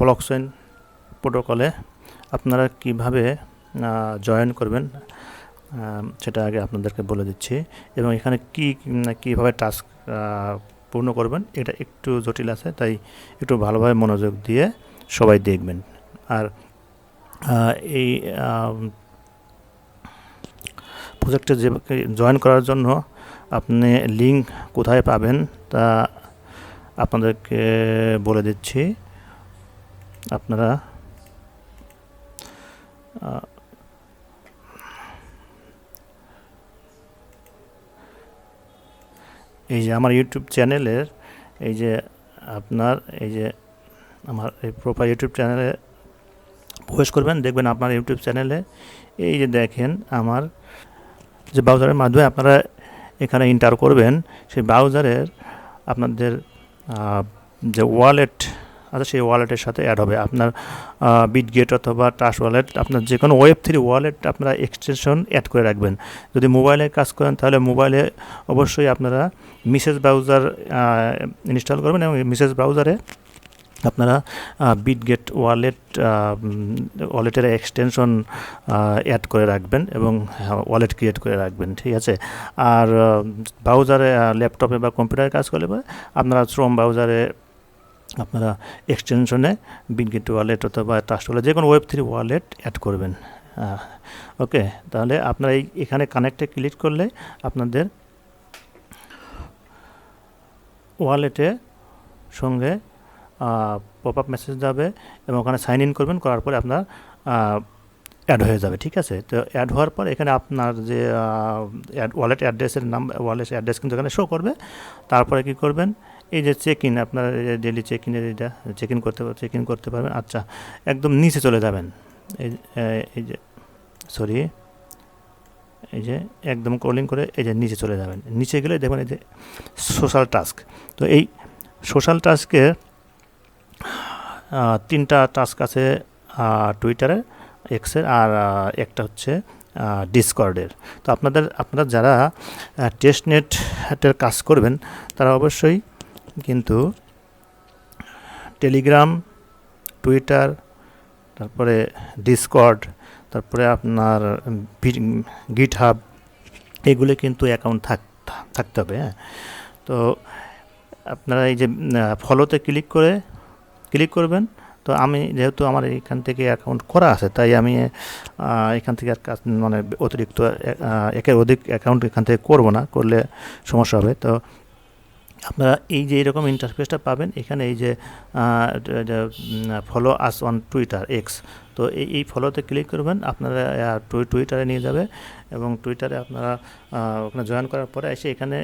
Blockchain প্রোটোকলে আপনারা কিভাবে join করবেন সেটা আগে আপনাদেরকে বলে দিচ্ছি, এবং এখানে কীভাবে টাস্ক পূর্ণ করবেন এটা একটু জটিল আছে, তাই একটু ভালোভাবে মনোযোগ দিয়ে সবাই দেখবেন। আর এই প্রজেক্টে যে জয়েন করার জন্য আপনি লিঙ্ক কোথায় পাবেন তা আপনাদেরকে বলে দিচ্ছি। আপনারা এই যে আমার ইউটিউব চ্যানেলের এই যে আপনার এই যে আমার এই প্রোফাইল ইউটিউব চ্যানেলে প্রবেশ করবেন, দেখবেন আপনার ইউটিউব চ্যানেলে এই যে দেখেন আমার যে ব্রাউজারের মাধ্যমে আপনারা এখানে এন্টার করবেন, সেই ব্রাউজারের আপনাদের যে ওয়ালেট আছে সেই ওয়ালেটের সাথে অ্যাড হবে। আপনার বিটগেট অথবা ট্রাস্ট ওয়ালেট, আপনার যে কোনো Web3 ওয়ালেট আপনারা এক্সটেনশন অ্যাড করে রাখবেন। যদি মোবাইলে কাজ করেন তাহলে মোবাইলে অবশ্যই আপনারা মেসেজ ব্রাউজার ইনস্টল করবেন, এবং মেসেজ ব্রাউজারে আপনারা বিটগেট ওয়ালেটের এক্সটেনশন অ্যাড করে রাখবেন এবং ওয়ালেট ক্রিয়েট করে রাখবেন, ঠিক আছে। আর ব্রাউজারে ল্যাপটপে বা কম্পিউটারে কাজ করলে আপনারা ক্রোম ব্রাউজারে আপনারা এক্সটেনশনে বিটগেট ওয়ালেট অথবা ট্রাস্ট ওয়ালেট যে কোনো Web3 ওয়ালেট অ্যাড করবেন। ওকে, তাহলে আপনারা এখানে কানেক্টে ক্লিক করলে আপনাদের ওয়ালেটে সঙ্গে পপ আপ মেসেজ যাবে এবং ওখানে সাইন ইন করবেন, করার পরে আপনার অ্যাড হয়ে যাবে, ঠিক আছে। তো অ্যাড হওয়ার পর এখানে আপনার যে ওয়ালেট অ্যাড্রেসের ওয়ালেট অ্যাড্রেস কিন্তু এখানে শো করবে। তারপরে কি করবেন, এই যে চেক ইন, আপনার ডেলি চেক ইন করতে পারবেন। আচ্ছা, একদম নিচে চলে যাবেন, এই যে একদম কলিং করে এই যে নিচে চলে যাবেন। নিচে গেলে দেখবেন এই যে সোশ্যাল টাস্ক। তো এই সোশ্যাল টাস্কে 3টা টাস্ক আছে, টুইটারে, এক্সের, আর একটা হচ্ছে ডিসকর্ডের। তো আপনারা যারা টেস্টনেটের কাজ করবেন তারা অবশ্যই কিন্তু টেলিগ্রাম, টুইটার, তারপরে ডিসকর্ড, তারপরে আপনার গিটহাব, এগুলো কিন্তু অ্যাকাউন্ট থাকতে হবে, হ্যাঁ। তো আপনারা এই যে ফলোতে ক্লিক করবেন। তো আমি যেহেতু আমার এখান থেকে অ্যাকাউন্ট করা আছে, তাই আমি এখান থেকে আর কাজ মানে অতিরিক্ত একের অধিক অ্যাকাউন্ট এখান থেকে করবো না, করলে সমস্যা হবে। তো আপনারা এই যে এরকম ইন্টারফেসটা পাবেন, এখানে এই যে follow us on Twitter x, তো এই ফলোতে ক্লিক করবেন, আপনারা টুইটারে নিয়ে যাবে, এবং টুইটারে আপনারা ওখানে জয়েন করার পরে এসে এখানে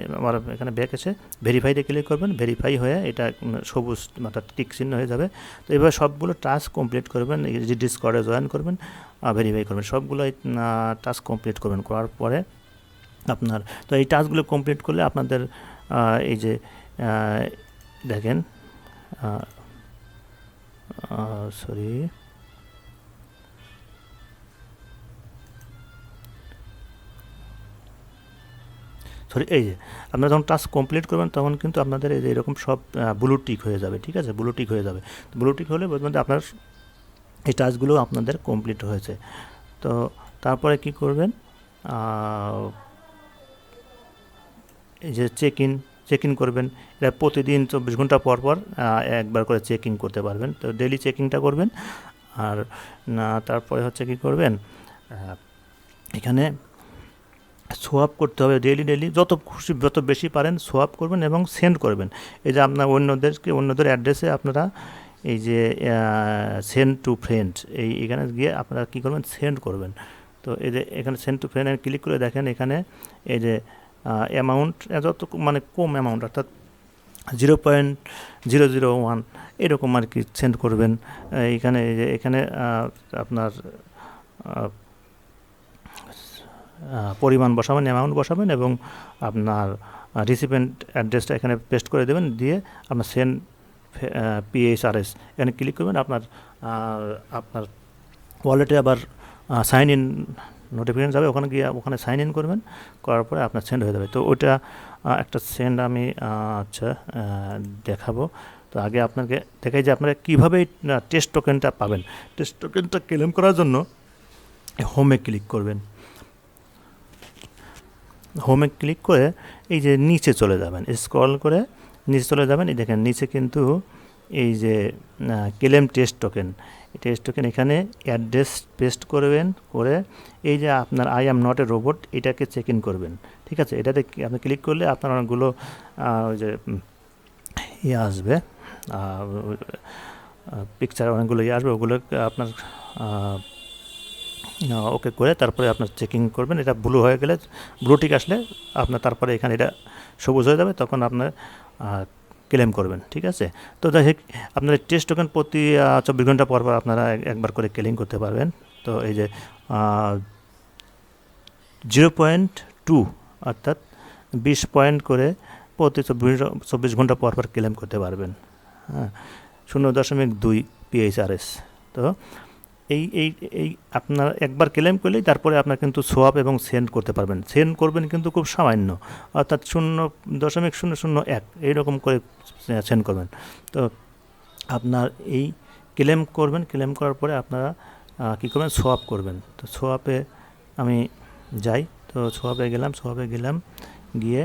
ব্যাক এসে ভেরিফাইতে ক্লিক করবেন। ভেরিফাই হয়ে এটা সবুজ অর্থাৎ টিক চিহ্ন হয়ে যাবে। তো এবার সবগুলো টাস্ক কমপ্লিট করবেন, এই যে ডিসকর্ডে জয়েন করবেন, ভেরিফাই করবেন, সবগুলো টাস্ক কমপ্লিট করবেন। করার পরে আপনার তো এই টাস্কগুলো কমপ্লিট করলে আপনাদের এই যে দেখেন এই যে আপনারা যখন টাস্ক কমপ্লিট করবেন তখন কিন্তু আপনাদের এই যে এরকম সব ব্লু টিক হয়ে যাবে, ঠিক আছে। ব্লু টিক হয়ে যাবে, ব্লু টিক হলে বুঝবেন আপনার এই টাস্কগুলো আপনাদের কমপ্লিট হয়েছে। তো তারপরে কি করবেন, এই যে চেক ইন করবেন। এটা প্রতিদিন 24 ঘন্টা পর একবার করে চেক ইন করতে পারবেন। তো ডেলি চেকিংটা করবেন। আর তারপরে হচ্ছে কি করবেন, এখানে সোয়াপ করতে হবে ডেলি যত বেশি পারেন সোয়াপ করবেন এবং সেন্ড করবেন। এই যে আপনার অন্যদের অ্যাড্রেসে আপনারা এই যে সেন্ড টু ফ্রেন্ড, এখানে গিয়ে আপনারা কী করবেন, সেন্ড করবেন। তো এই যে এখানে সেন্ড টু ফ্রেন্ড ক্লিক করে দেখেন এখানে এই যে অ্যামাউন্ট যত মানে কম অ্যামাউন্ট অর্থাৎ 0.001 এরকম আর কি সেন্ড করবেন। এখানে আপনার পরিমাণ বসাবেন, অ্যামাউন্ট বসাবেন, এবং আপনার রিসিপিয়েন্ট অ্যাড্রেসটা এখানে পেস্ট করে দেবেন। দিয়ে আপনার সেন্ড PHRS এখানে ক্লিক করবেন। আপনার ওয়ালেটে আবার সাইন ইন নোটিফিকেশন যাবে, ওখানে সাইন ইন করবেন, করার পরে আপনার সেন্ড হয়ে যাবে। তো ওইটা একটা সেন্ড আমি দেখাবো। তো তো আগে আপনাকে দেখাই যে আপনারা কীভাবে টেস্ট টোকেনটা পাবেন। টেস্ট টোকেনটা ক্লেম করার জন্য হোমে ক্লিক করবেন। হোমে ক্লিক করে এই যে নিচে চলে যাবেন, স্ক্রল করে নিচে চলে যাবেন। এই দেখেন নিচে কিন্তু এই যে ক্লেম টেস্ট টোকেন এখানে অ্যাড্রেস পেস্ট করবেন, করে এই যে আপনার I am not a robot এটাকে চেক ইন করবেন। ঠিক আছে, এটাতে আপনি ক্লিক করলে আপনার অনেকগুলো ওই যে ইয়ে আসবে, পিকচার অনেকগুলো ইয়ে আসবে, ওগুলো আপনার ওকে করে তারপরে আপনার চেকিং করবেন। এটা ব্লু হয়ে গেলে, ব্লু টিক আসলে আপনার তারপরে এখানে এটা সবুজ হয়ে যাবে, তখন আপনার ক্লেম করবেন। ঠিক আছে, তো যাই হোক আপনার টেস্ট টোকেন প্রতি 24 ঘন্টা পর পর আপনারা একবার করে ক্লেম করতে পারবেন। তো এই যে 0.2 অর্থাৎ 20 পয়েন্ট করে প্রতি 24 ঘন্টা পর পর ক্লেম করতে পারবেন। হ্যাঁ, 0.2 PHRS। তো এই এই এই আপনার একবার ক্লেম করলেই তারপরে আপনার কিন্তু সোয়াপ এবং সেন্ড করতে পারবেন। সেন্ড করবেন কিন্তু খুব সামান্য, অর্থাৎ 0.001 এইরকম করে সেন্ড করবেন। তো আপনার এই ক্লেম করবেন, ক্লেম করার পরে আপনারা কী করবেন, সোয়াপ করবেন। তো সোয়াপে আমি যাই, তো সোয়াপে গেলাম, গিয়ে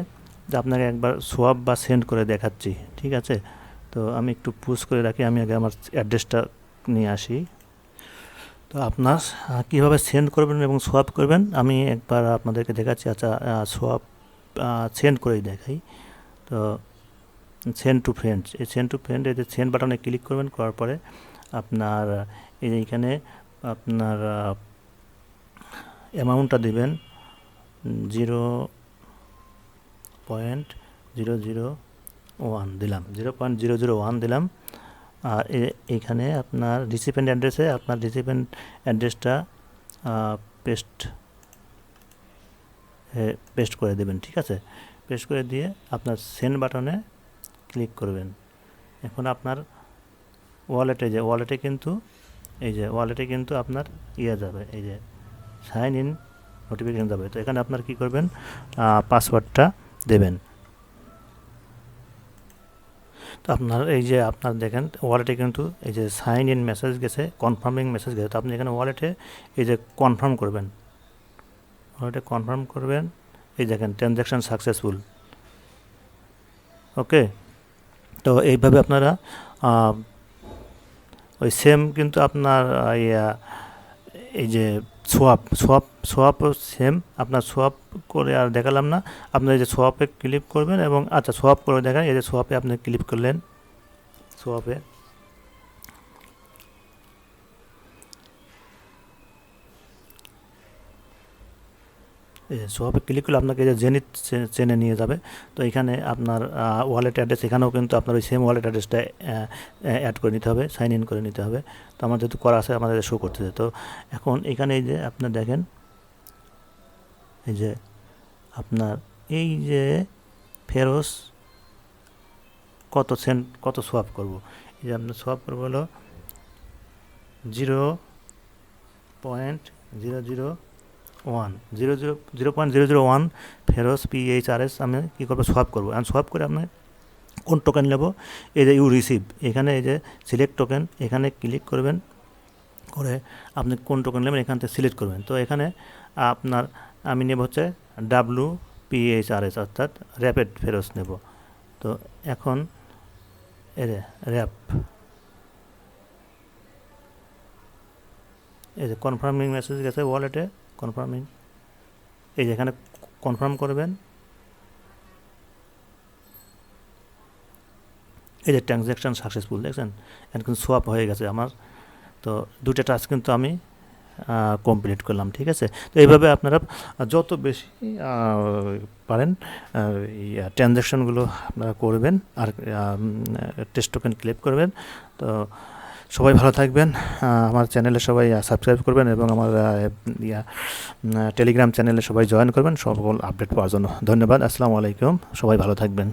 আপনাকে একবার সোয়াপ বা সেন্ড করে দেখাচ্ছি। ঠিক আছে, তো আমি একটু পুশ করে রাখি, আমি আগে আমার অ্যাড্রেসটা নিয়ে আসি। তো আপনার কীভাবে সেন্ড করবেন এবং সোয়াপ করবেন আমি একবার আপনাদেরকে দেখাচ্ছি। আচ্ছা, সোয়াপ সেন্ড করেই দেখাই। তো সেন্ড টু ফ্রেন্ডস, এই সেন্ড টু ফ্রেন্ড এই যে সেন্ড বাটনে ক্লিক করবেন, করার পরে আপনার এই যে এইখানে আপনার অ্যামাউন্টটা দেবেন 0.001 দিলাম, 0.001 দিলাম। আর এইখানে আপনার রিসিপেন্ট অ্যাড্রেসে আপনার রিসিপেন্ট অ্যাড্রেসটা পেস্ট করে দেবেন। ঠিক আছে, পেস্ট করে দিয়ে আপনার সেন্ড বাটনে ক্লিক করবেন। এখন আপনার ওয়ালেটে কিন্তু আপনার যাবে, এই যে সাইন ইন নোটিফিকেশান যাবে। তো এখানে আপনার কী করবেন, পাসওয়ার্ডটা দেবেন। তো আপনার এই যে আপনার দেখেন ওয়ালেটে কিন্তু এই যে সাইন ইন মেসেজ গেছে, কনফার্মিং মেসেজ গেছে। তো আপনি এখানে ওয়ালেটে এই যে কনফার্ম করবেন, এই দেখেন ট্রানজ্যাকশান সাকসেসফুল। ওকে, তো এইভাবে আপনারা ওই সেম কিন্তু আপনার এই যে সোয়াপও সেম, আপনার সোয়াপ করে আর দেখালাম না। আপনার এই যে সোয়াপে ক্লিক করবেন এবং আচ্ছা সোয়াপ করে দেখেন, এই যে সোয়াপে আপনি ক্লিক করলেন, সোয়াপে ক্লিক করলে আপনাকে যে জেনিথ চেনে নিয়ে যাবে। তো এখানে আপনার ওয়ালেট অ্যাড্রেস, এখানেও কিন্তু আপনার ওই সেম ওয়ালেট অ্যাড্রেসটা অ্যাড করে নিতে হবে, সাইন ইন করে নিতে হবে। তো আমার যেহেতু করা আছে আমাদের শো করতেছে। তো এখন এখানে এই যে আপনার দেখেন, এই যে আপনার এই যে ফেরোস কত সোয়াপ করব, এই যে আপনার সোয়াপ করবো হলো 0.001 ফেরোস PHRS আমি কী করবো, সোয়াপ করবো। আমি সোয়াপ করে আপনি কোন টোকেন নেব, এই যে ইউ রিসিভ, এখানে এই যে সিলেক্ট টোকেন, এখানে ক্লিক করবেন, করে আপনি কোন টোকেন নেবেন এখান থেকে সিলেক্ট করবেন। তো এখানে আপনার আমি নেব হচ্ছে WPHRS অর্থাৎ র্যাপিড ফেরোস নেব। তো এখন র্যাপ এই যে কনফার্মিং মেসেজ গেছে ওয়ালেটে, কনফার্মিং, এই যে এখানে কনফার্ম করবেন। এই যে ট্রানজ্যাকশান সাকসেসফুল, দেখছেন এখন সোয়াপ হয়ে গেছে আমার। তো দুটো টাস্ক কিন্তু আমি কমপ্লিট করলাম। ঠিক আছে, তো এইভাবে আপনারা যত বেশি পারেন ট্রানজ্যাকশানগুলো আপনারা করবেন আর টেস্ট টোকেন ক্লেম করবেন। তো সবাই ভালো থাকবেন, আমার চ্যানেলে সবাই সাবস্ক্রাইব করবেন এবং আমার টেলিগ্রাম চ্যানেলে সবাই জয়েন করবেন সকল আপডেট পাওয়ার জন্য। ধন্যবাদ, আসসালামু আলাইকুম, সবাই ভালো থাকবেন।